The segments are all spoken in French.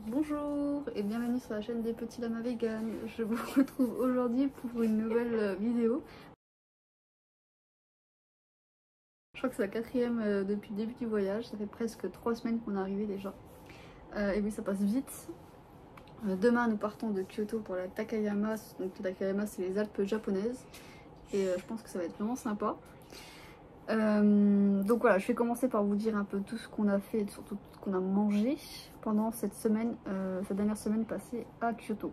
Bonjour et bienvenue sur la chaîne des petits lamas vegan. Je vous retrouve aujourd'hui pour une nouvelle vidéo. Je crois que c'est la quatrième depuis le début du voyage. Ça fait presque 3 semaines qu'on est arrivé déjà. Et oui, ça passe vite. Demain nous partons de Kyoto pour la Takayama. Donc la Takayama, c'est les Alpes japonaises. Et je pense que ça va être vraiment sympa. Donc voilà, je vais commencer par vous dire un peu tout ce qu'on a fait et surtout tout ce qu'on a mangé pendant cette semaine, cette dernière semaine passée à Kyoto.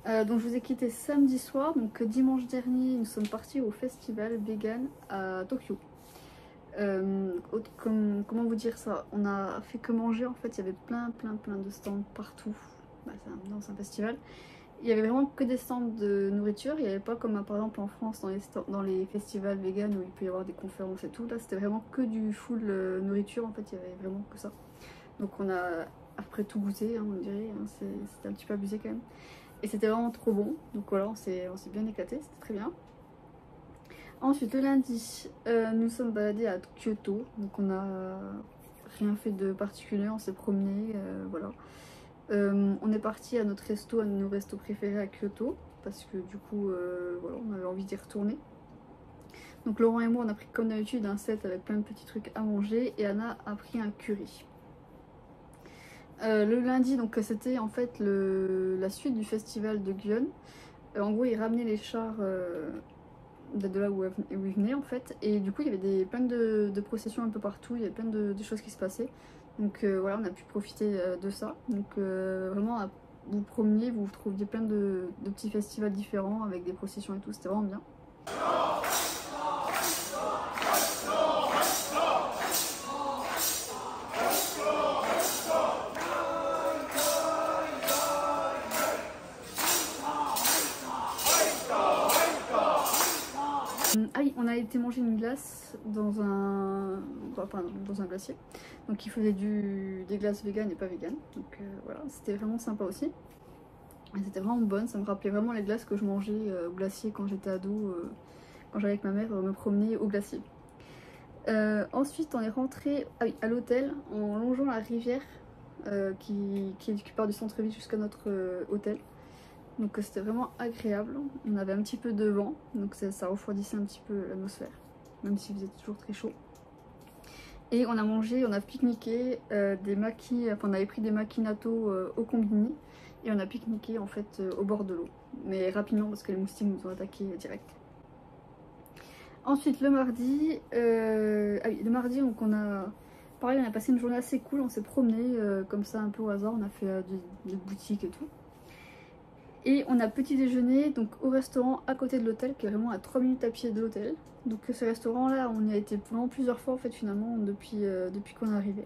Donc je vous ai quitté samedi soir, donc dimanche dernier nous sommes partis au festival vegan à Tokyo. Comment vous dire ça, on a fait que manger en fait, il y avait plein de stands partout. Bah, c'est un festival. Il y avait vraiment que des stands de nourriture, il n'y avait pas comme par exemple en France dans les festivals vegan où il peut y avoir des conférences et tout. Là c'était vraiment que du full nourriture en fait, il y avait vraiment que ça. Donc on a après tout goûté, hein, on dirait, hein, c'était un petit peu abusé quand même. Et c'était vraiment trop bon, donc voilà, on s'est bien éclaté, c'était très bien. Ensuite le lundi, nous sommes baladés à Kyoto, donc on a rien fait de particulier, on s'est promené, voilà. On est parti à notre resto, à nos restos préférés à Kyoto, parce que du coup, voilà, on avait envie d'y retourner. Donc Laurent et moi, on a pris comme d'habitude un set avec plein de petits trucs à manger, et Anna a pris un curry. Le lundi, donc c'était en fait la suite du festival de Gion. En gros, ils ramenaient les chars de là où ils venaient en fait, et du coup il y avait plein de processions un peu partout, il y avait plein de choses qui se passaient. Donc voilà, on a pu profiter de ça. Donc vraiment, vous promeniez, vous trouviez plein de petits festivals différents avec des processions et tout, c'était vraiment bien. Ah oui, on a été manger une glace dans un glacier. Donc il faisait des glaces vegan et pas vegan. Donc voilà, c'était vraiment sympa aussi. C'était vraiment bonne, ça me rappelait vraiment les glaces que je mangeais au glacier quand j'étais ado, quand j'allais avec ma mère me promener au glacier. Ensuite on est rentré à l'hôtel en longeant la rivière qui part du centre-ville jusqu'à notre hôtel. Donc c'était vraiment agréable, on avait un petit peu de vent, donc ça refroidissait un petit peu l'atmosphère, même s'il faisait toujours très chaud. Et on a mangé, on a pique-niqué des makis, enfin on avait pris des makis natto au combini, et on a pique-niqué en fait au bord de l'eau, mais rapidement parce que les moustiques nous ont attaqué direct. Ensuite le mardi, donc pareil, on a passé une journée assez cool, on s'est promené comme ça un peu au hasard, on a fait des boutiques et tout. Et on a petit déjeuner donc au restaurant à côté de l'hôtel, qui est vraiment à 3 minutes à pied de l'hôtel. Donc ce restaurant là, on y a été vraiment plusieurs fois en fait finalement depuis qu'on est arrivé.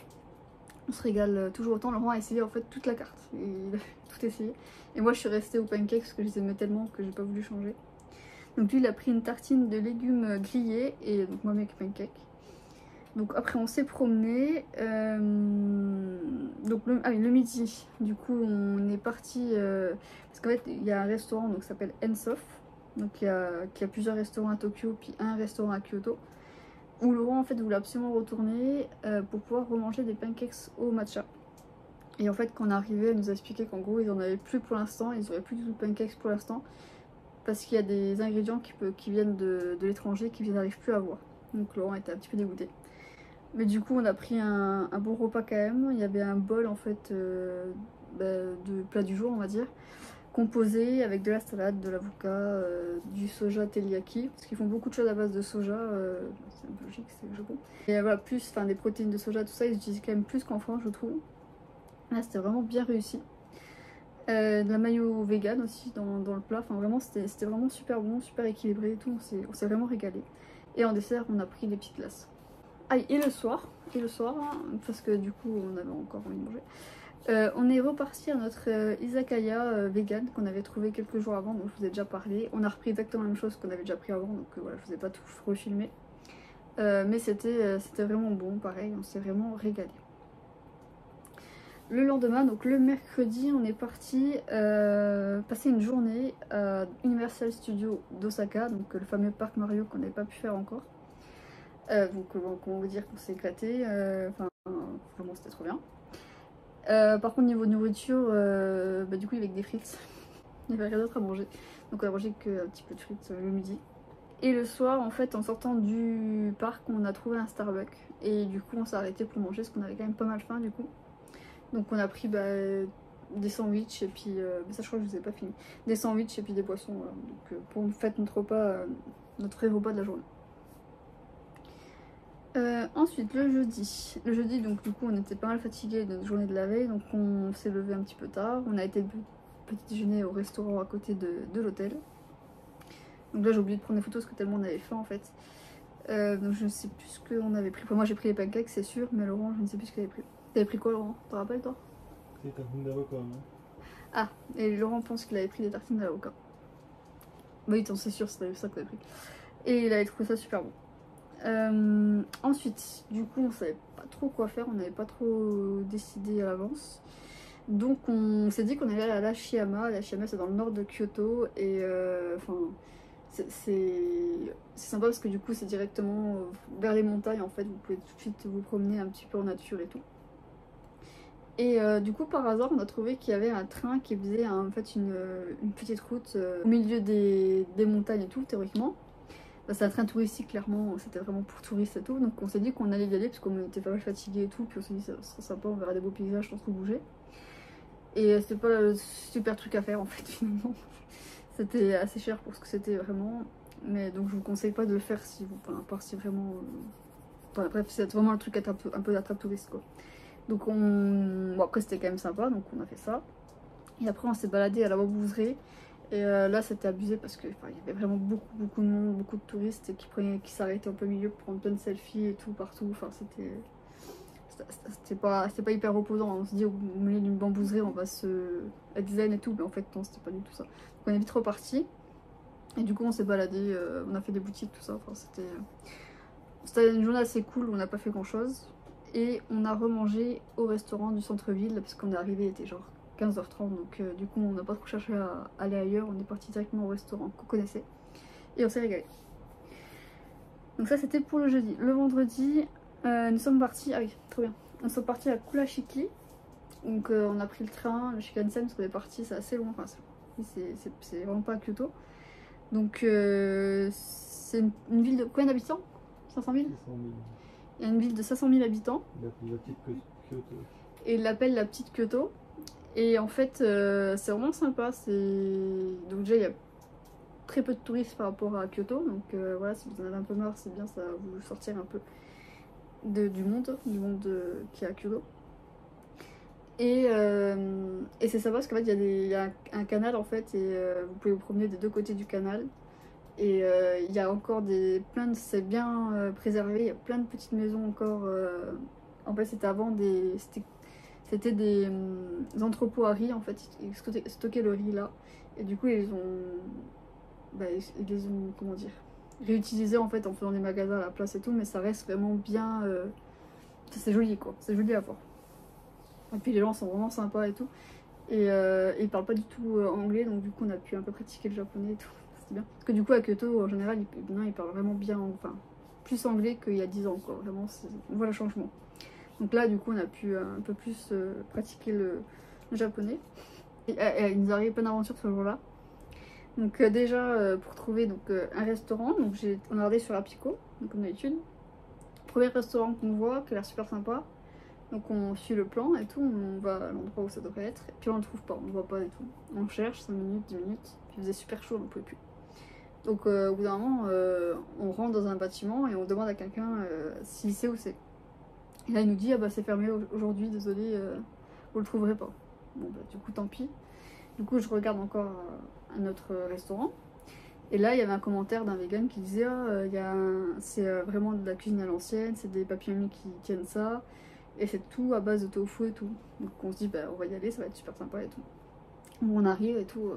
On se régale toujours autant. Laurent a essayé en fait toute la carte, il a tout essayé. Et moi je suis restée au pancake parce que je les aimais tellement que j'ai pas voulu changer. Donc lui il a pris une tartine de légumes grillés et donc moi avec pancake. Donc après on s'est promené, donc le midi, du coup on est parti, parce qu'en fait il y a un restaurant donc, qui s'appelle Ensof, donc qui a plusieurs restaurants à Tokyo, puis un restaurant à Kyoto, où Laurent en fait voulait absolument retourner pour pouvoir remanger des pancakes au matcha. Et en fait quand on est arrivé, elle nous a expliqué qu'en gros ils en avaient plus pour l'instant, ils n'auraient plus du tout de pancakes pour l'instant, parce qu'il y a des ingrédients qui viennent de l'étranger qu'ils n'arrivent plus à avoir. Donc Laurent était un petit peu dégoûté. Mais du coup on a pris un bon repas quand même. Il y avait un bol en fait de plat du jour on va dire, composé avec de la salade, de l'avocat, du soja teriyaki, parce qu'ils font beaucoup de choses à base de soja, c'est un peu logique, c'est le Japon. Et voilà, plus des protéines de soja, tout ça, ils utilisent quand même plus qu'en France je trouve. Là c'était vraiment bien réussi. De la mayo vegan aussi dans le plat, enfin vraiment c'était vraiment super bon, super équilibré et tout, on s'est vraiment régalé. Et en dessert on a pris des petites glaces. Ah, et le soir, parce que du coup on avait encore envie de manger, on est reparti à notre izakaya vegan qu'on avait trouvé quelques jours avant, donc je vous ai déjà parlé. On a repris exactement la même chose qu'on avait déjà pris avant, donc voilà, je vous ai pas tout refilmé. Mais c'était vraiment bon, pareil, on s'est vraiment régalé. Le lendemain, donc le mercredi, on est parti passer une journée à Universal Studios d'Osaka, donc le fameux parc Mario qu'on n'avait pas pu faire encore. Donc comment vous dire qu'on s'est éclaté, enfin vraiment c'était trop bien. Par contre niveau nourriture, bah, du coup il y avait que des frites. Il n'y avait rien d'autre à manger. Donc on a mangé qu'un petit peu de frites le midi. Et le soir en fait en sortant du parc on a trouvé un Starbucks. Et du coup on s'est arrêté pour manger parce qu'on avait quand même pas mal faim du coup. Donc on a pris des sandwichs et puis ça je crois que je vous ai pas fini. Des sandwichs et puis des boissons. Voilà. Donc pour faire notre repas, notre vrai repas de la journée. Ensuite le jeudi. Le jeudi donc du coup on était pas mal fatigués de notre journée de la veille. Donc on s'est levé un petit peu tard. On a été petit déjeuner au restaurant à côté de l'hôtel. Donc là j'ai oublié de prendre des photos parce que tellement on avait faim en fait. Donc je ne sais plus ce qu'on avait pris. Enfin, moi j'ai pris les pancakes c'est sûr, mais Laurent je ne sais plus ce qu'il avait pris. T'avais pris quoi Laurent? T'en rappelles toi? C'est tartines d'avocat, non? Ah, et Laurent pense qu'il avait pris des tartines d'avocat. Bah oui, c'est sûr, c'était ça qu'on avait pris. Et il avait trouvé ça super bon. Ensuite, du coup, on savait pas trop quoi faire, on n'avait pas trop décidé à l'avance. Donc on s'est dit qu'on allait aller à l'Ashiyama. L'Ashiyama c'est dans le nord de Kyoto et enfin c'est sympa parce que du coup c'est directement vers les montagnes en fait, vous pouvez tout de suite vous promener un petit peu en nature et tout. Et du coup par hasard on a trouvé qu'il y avait un train qui faisait en fait une petite route au milieu des montagnes et tout théoriquement. Bah, c'est un train touristique clairement, c'était vraiment pour touristes et tout, donc on s'est dit qu'on allait y aller parce qu'on était pas mal fatigués et tout, puis on s'est dit ça serait sympa, on verra des beaux paysages sans trop bouger. Et c'était pas le super truc à faire en fait finalement. C'était assez cher pour ce que c'était vraiment. Mais donc je vous conseille pas de le faire si vous. Enfin, à part si vraiment. Enfin, bref, c'est vraiment un truc un peu d'attrape touriste quoi. Donc on. Bon après c'était quand même sympa, donc on a fait ça. Et après on s'est baladé à la Wabouserie. Et là c'était abusé parce que enfin, il y avait vraiment beaucoup de monde, beaucoup de touristes qui s'arrêtaient un peu au milieu pour prendre plein de selfies et tout partout. Enfin c'était pas hyper reposant. On se dit au milieu d'une bambouserie on va se être zen et tout, mais en fait non c'était pas du tout ça. Donc on est vite reparti et du coup on s'est baladé, on a fait des boutiques tout ça. Enfin c'était une journée assez cool, on n'a pas fait grand chose et on a remangé au restaurant du centre-ville parce qu'on est arrivé, il était genre 15h30 donc du coup on n'a pas trop cherché à aller ailleurs, on est parti directement au restaurant qu'on connaissait et on s'est régalé. Donc ça c'était pour le jeudi. Le vendredi nous sommes partis, ah oui trop bien, nous sommes partis à Kurashiki. Donc on a pris le train, le Shinkansen parce qu'on est parti, c'est assez loin, enfin c'est vraiment pas à Kyoto. Donc c'est une ville de combien d'habitants? 500 000? 600 000. Il y a une ville de 500 000 habitants. La petite Kyoto. Et il l'appelle la petite Kyoto. Et en fait c'est vraiment sympa, donc déjà il y a très peu de touristes par rapport à Kyoto. Donc voilà, si vous en avez un peu marre, c'est bien, ça va vous sortir un peu du monde qui est à Kyoto. Et c'est sympa parce qu'en fait il y a un canal en fait et vous pouvez vous promener des deux côtés du canal. Et il y a encore c'est bien préservé, il y a plein de petites maisons encore. En fait c'était avant c'était des entrepôts à riz en fait, ils stockaient le riz là. Et du coup ils les ont comment dire, réutilisés en fait en faisant des magasins à la place et tout, mais ça reste vraiment bien. C'est joli quoi, c'est joli à voir. Et puis les gens sont vraiment sympas et tout. Et ils parlent pas du tout anglais, donc du coup on a pu un peu pratiquer le japonais et tout. C'était bien. Parce que du coup à Kyoto en général ils parlent vraiment bien, enfin plus anglais qu'il y a 10 ans quoi. Vraiment on voit le changement. Donc là du coup on a pu un peu plus pratiquer le japonais. Et il nous arrive plein d'aventures ce jour-là. Donc déjà pour trouver un restaurant, donc on a regardé sur Apico, donc comme d'habitude. Premier restaurant qu'on voit, qui a l'air super sympa. Donc on suit le plan et tout, on va à l'endroit où ça devrait être, et puis on le trouve pas, on le voit pas et tout. On cherche 5 minutes, 10 minutes, puis il faisait super chaud, on ne pouvait plus. Donc au bout d'un moment, on rentre dans un bâtiment et on demande à quelqu'un s'il sait où c'est. Et là il nous dit, ah bah c'est fermé aujourd'hui, désolé, vous le trouverez pas. Bon bah du coup tant pis. Du coup je regarde encore un autre restaurant. Et là, il y avait un commentaire d'un vegan qui disait c'est vraiment de la cuisine à l'ancienne, c'est des papillons qui tiennent ça, et c'est tout à base de tofu et tout. Donc on se dit, bah on va y aller, ça va être super sympa et tout. Bon, on arrive et tout,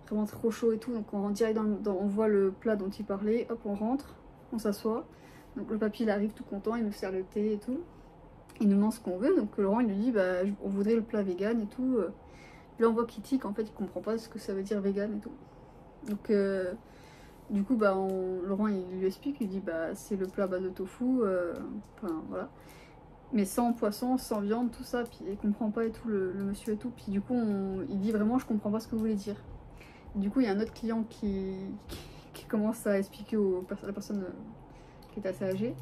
vraiment trop chaud et tout, donc on rentre direct on voit le plat dont il parlait, hop, on rentre, on s'assoit. Donc le papy il arrive tout content, il nous sert le thé et tout. Il nous demande ce qu'on veut, donc Laurent il lui dit, bah on voudrait le plat vegan et tout. Puis là on voit qu'il tique, en fait il comprend pas ce que ça veut dire vegan et tout. Donc du coup Laurent il lui explique, il dit bah c'est le plat à base de tofu, enfin voilà. mais sans poisson, sans viande, tout ça. Puis il comprend pas et tout, le monsieur et tout. Puis du coup, il dit vraiment, je comprends pas ce que vous voulez dire. Du coup, il y a un autre client qui commence à expliquer à la personne qui est assez âgée,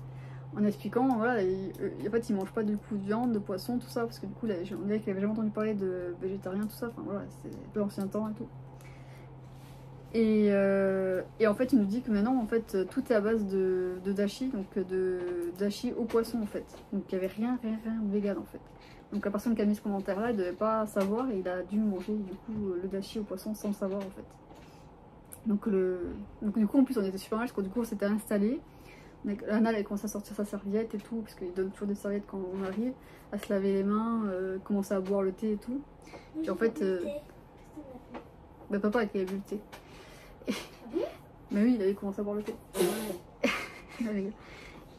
en expliquant, voilà, en fait, il mange pas du coup de viande, de poisson, tout ça, parce que du coup, on dirait qu'il avait jamais entendu parler de végétarien, tout ça. Enfin voilà, c'est l'ancien temps et tout. Et en fait, il nous dit que maintenant, en fait, tout est à base de dashi, donc de dashi au poisson, en fait. Donc il n'y avait rien de vegan, en fait. Donc la personne qui a mis ce commentaire-là, il devait pas savoir et il a dû manger, du coup, le dashi au poisson sans le savoir, en fait. Donc du coup, en plus, on était super mal, parce que du coup, on s'était installé. Anna, elle commence à sortir sa serviette et tout, parce qu'il donne toujours des serviettes quand on arrive, à se laver les mains, commencer à boire le thé et tout. Puis en fait, bah, papa qui avait bu le thé. Mais oui, il avait commencé à boire le thé.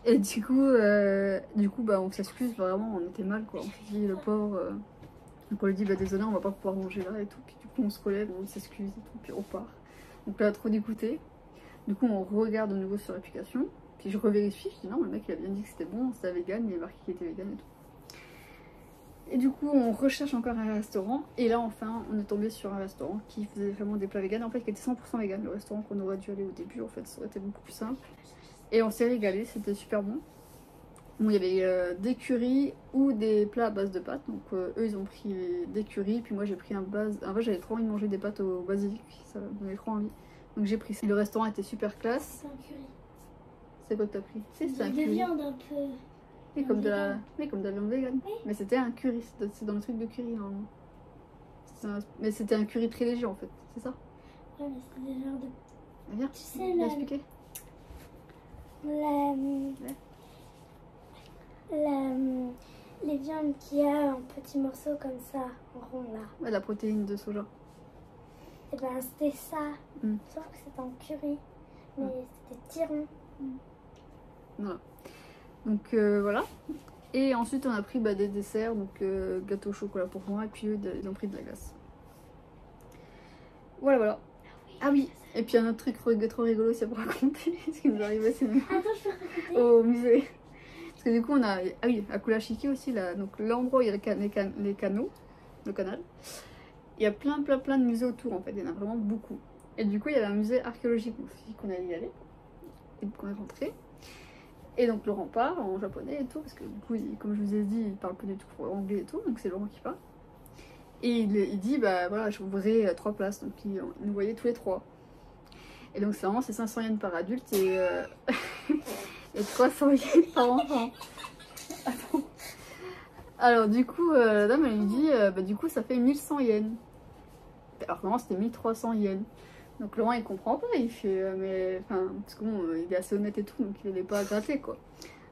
Et du coup bah, on s'excuse vraiment, on était mal quoi. On s'est dit le pauvre. Donc on lui dit bah désolé, on va pas pouvoir manger là et tout. Puis du coup on se relève, on s'excuse et tout, puis on part. Donc là trop dégoûté. Du coup on regarde de nouveau sur l'application. Puis je revérifie, je dis non, le mec il a bien dit que c'était bon, c'était vegan, il est marqué qu'il était vegan et tout. Et du coup on recherche encore un restaurant. Et là enfin on est tombé sur un restaurant qui faisait vraiment des plats vegan. En fait qui était 100% vegan. Le restaurant qu'on aurait dû aller au début en fait ça aurait été beaucoup plus simple. Et on s'est régalé, c'était super bon. Bon, il y avait des currys ou des plats à base de pâtes. Donc eux ils ont pris des currys. Puis moi j'ai pris un base. En fait j'avais trop envie de manger des pâtes au basilic. Ça me donnait trop envie. Donc j'ai pris ça. Le restaurant était super classe. C'est un curry. C'est quoi que t'as pris? C'est un De curry. viande un peu. Oui, comme de la viande vegan. Oui. Mais c'était un curry, c'est dans le truc de curry normalement. Mais c'était un curry très léger en fait, c'est ça? Ouais, mais c'est des genres de. Viens, Tu sais, viens expliquer. Les viandes qu'il y a en petits morceaux comme ça, en rond là. Ouais, la protéine de soja. Et ben c'était ça. Mm. Sauf que c'était en curry. Mais c'était tiron. Voilà. Donc voilà. Et ensuite on a pris des desserts, donc gâteau au chocolat pour moi, et puis eux ils ont pris de la glace. Voilà. Ah oui, et puis un autre truc trop rigolo c'est pour raconter ce qui nous arrive aussi Attends, je peux raconter. au musée. Parce que du coup on a, ah oui, à Kulashiki aussi, là, donc l'endroit où il y a les canaux, le canal, il y a plein de musées autour en fait, il y en a vraiment beaucoup. Et du coup il y avait un musée archéologique aussi qu'on allait y aller, et qu'on est rentré. Et donc Laurent parle en japonais et tout, parce que du coup, comme je vous ai dit, il parle pas du tout anglais et tout, donc c'est Laurent qui parle. Et il dit, bah voilà, je vous voudrais 3 places, donc il nous voyait tous les 3. Et donc c'est vraiment, c'est 500 yens par adulte et, et 300 yens par enfant. Attends. Alors du coup, la dame elle lui dit, bah du coup ça fait 1100 yens. Alors vraiment c'était 1300 yens. Donc Laurent il comprend pas, il fait mais enfin parce que bon il est assez honnête et tout donc il n'allait pas gratter quoi.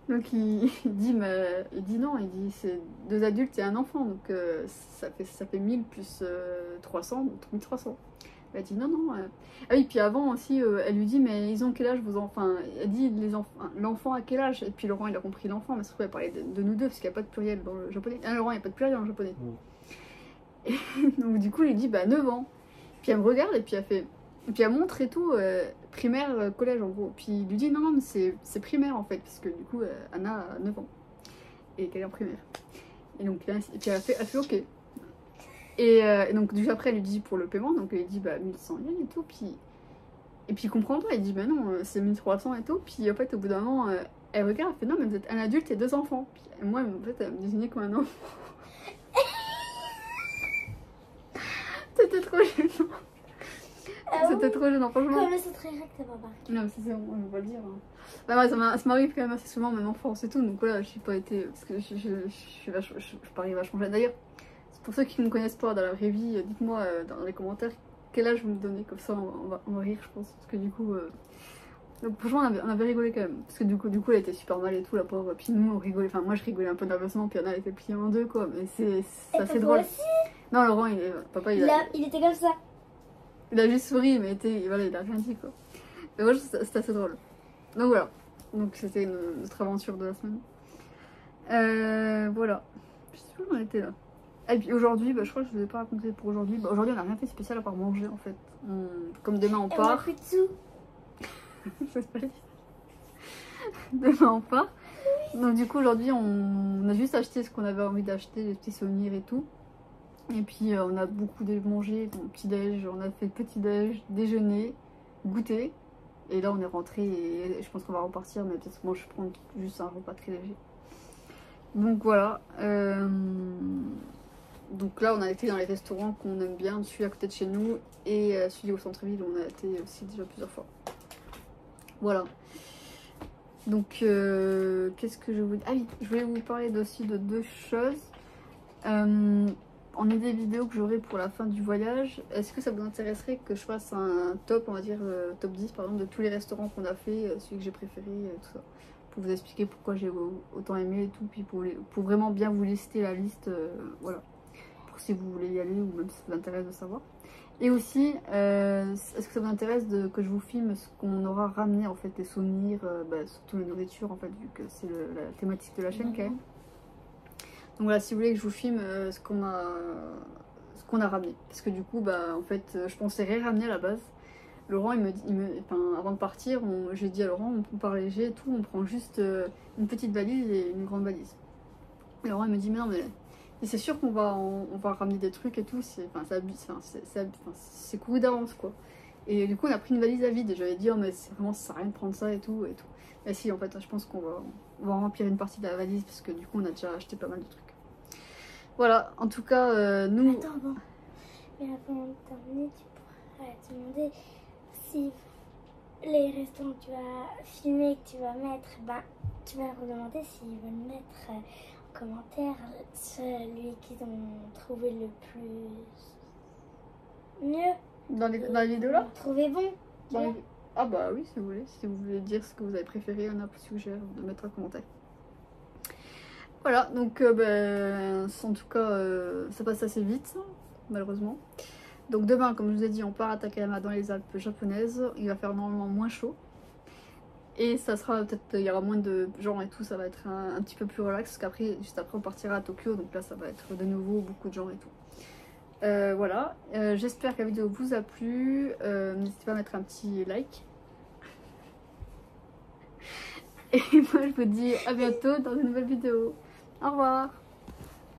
Donc il dit non, il dit c'est 2 adultes et un enfant donc ça fait 1000 plus 300 donc 1300. Elle dit non. Ah oui puis avant aussi elle lui dit mais ils ont quel âge vos enfants? Elle dit l'enfant à quel âge? Et puis Laurent il a compris l'enfant mais surtout elle parlait de nous deux parce qu'il n'y a pas de pluriel dans le japonais. Ah Laurent il n'y a pas de pluriel dans le japonais. Et donc du coup il dit bah 9 ans. Puis elle me regarde et puis elle fait. Et puis elle montre et tout, primaire, collège en gros. Puis il lui dit non mais c'est primaire en fait, parce que du coup Anna a 9 ans. Et qu'elle est en primaire. Et donc là, et puis elle fait ok. Et donc juste après elle lui dit pour le paiement, donc elle dit bah 1100 yens et tout. Et puis il comprend pas, il dit bah non c'est 1300 et tout. Puis en fait au bout d'un moment elle regarde, elle fait non mais vous êtes un adulte et 2 enfants. Puis moi en fait elle me désignait comme un enfant. C'était trop gênant. C'était trop gênant, franchement. Comme c'est très rare que t'as pas marqué. Non, mais c'est on va le dire. Hein. Bah, ouais, ça m'arrive quand même assez souvent, même en France et tout. Donc voilà, je suis pas été. Parce que je parie vachement jeune. D'ailleurs, pour ceux qui ne me connaissent pas dans la vraie vie, dites-moi dans les commentaires quel âge vous me donnez. Comme ça, on va rire, je pense. Parce que du coup. Donc franchement, on avait rigolé quand même. Parce que du coup, elle était super mal et tout, la pauvre. Puis nous, on rigolait. Enfin, moi, je rigolais un peu nerveusement. Puis Anna, elle était pliée en deux, quoi. Mais c'est assez drôle. Aussi. Non, Laurent, papa, Il était comme ça. Il a juste souri, mais voilà, il a rien dit quoi. Mais moi, c'était assez drôle. Donc voilà. Donc c'était notre aventure de la semaine. Voilà. Je sais plus où on était là. Et puis aujourd'hui, je crois que je ne vous ai pas raconté pour aujourd'hui. Aujourd'hui, on n'a rien fait de spécial à part manger en fait. Comme demain on Et on a part. plus de sous. C'est pas dit. Demain on part. Donc du coup aujourd'hui on a juste acheté ce qu'on avait envie d'acheter, les petits souvenirs et tout. Et puis on a beaucoup mangé, donc petit déj, on a fait petit déj, déjeuner, goûter. Et là on est rentré et je pense qu'on va repartir, mais peut-être moi je prends juste un repas très léger. Donc voilà. Donc là on a été dans les restaurants qu'on aime bien, celui à côté de chez nous et celui au centre-ville où on a été aussi déjà plusieurs fois. Voilà. Donc qu'est-ce que je voulais... Ah oui, je voulais vous parler aussi de deux choses. En idée vidéo que j'aurai pour la fin du voyage, est-ce que ça vous intéresserait que je fasse un top, on va dire top 10 par exemple, de tous les restaurants qu'on a fait, celui que j'ai préféré, tout ça, pour vous expliquer pourquoi j'ai autant aimé et tout, puis pour vraiment bien vous lister la liste, voilà, pour si vous voulez y aller ou même si ça vous intéresse de savoir. Et aussi, est-ce que ça vous intéresse que je vous filme ce qu'on aura ramené en fait, les souvenirs, surtout la nourriture en fait, vu que c'est la thématique de la chaîne quand même. Donc voilà, si vous voulez que je vous filme ce qu'on a ramené. Parce que du coup, en fait, je pensais rien ramener à la base. Laurent, avant de partir, j'ai dit à Laurent, on part léger et tout, on prend juste une petite valise et une grande valise. Et Laurent, il me dit, mais non, mais c'est sûr qu'on va ramener des trucs et tout, c'est couru d'avance, quoi. Et du coup, on a pris une valise à vide. Et j'avais dit, oh, mais vraiment, ça sert à rien de prendre ça et tout. Mais si, en fait, je pense qu'on va remplir une partie de la valise parce que du coup, on a déjà acheté pas mal de trucs. Voilà, en tout cas, nous... Attends, bon. Mais avant de terminer, tu pourrais te demander si les restaurants que tu vas filmer, que tu vas mettre, tu vas leur demander s'ils veulent mettre en commentaire celui qu'ils ont trouvé le plus mieux. Dans les vidéos là Trouvé bon. Ah bah oui, si vous voulez dire ce que vous avez préféré, on a suggère de mettre un commentaire. Voilà, donc en tout cas, ça passe assez vite, malheureusement. Donc demain, comme je vous ai dit, on part à Takayama dans les Alpes japonaises. Il va faire normalement moins chaud. Et ça sera peut-être, il y aura moins de gens et tout, ça va être un petit peu plus relax. Parce qu'après, juste après, on partira à Tokyo. Donc là, ça va être de nouveau beaucoup de gens et tout. Voilà, j'espère que la vidéo vous a plu. N'hésitez pas à mettre un petit like. Et moi, je vous dis à bientôt dans une nouvelle vidéo. Au revoir.